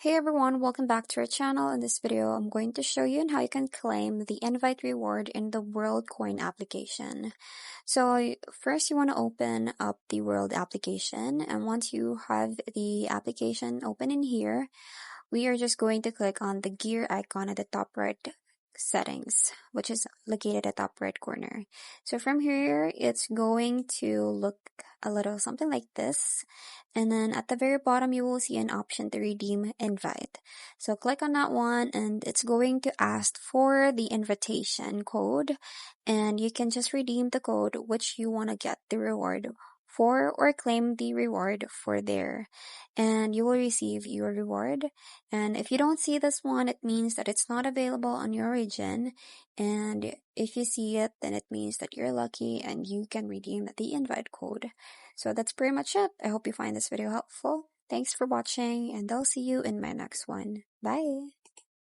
Hey everyone, welcome back to our channel. In this video, I'm going to show you on how you can claim the invite reward in the Worldcoin application. So first you want to open up the World application, and once you have the application open in here, we are just going to click on the gear icon at the top right settings, which is located at the top right corner. So from here, it's going to look a little something like this. And then at the very bottom, you will see an option to redeem invite. So click on that one, and it's going to ask for the invitation code, and you can just redeem the code which you want to get the reward for, or claim the reward for there, and you will receive your reward. And if you don't see this one, it means that it's not available on your region, and if you see it, then it means that you're lucky and you can redeem the invite code. So that's pretty much it. I hope you find this video helpful. Thanks for watching, and I'll see you in my next one. Bye!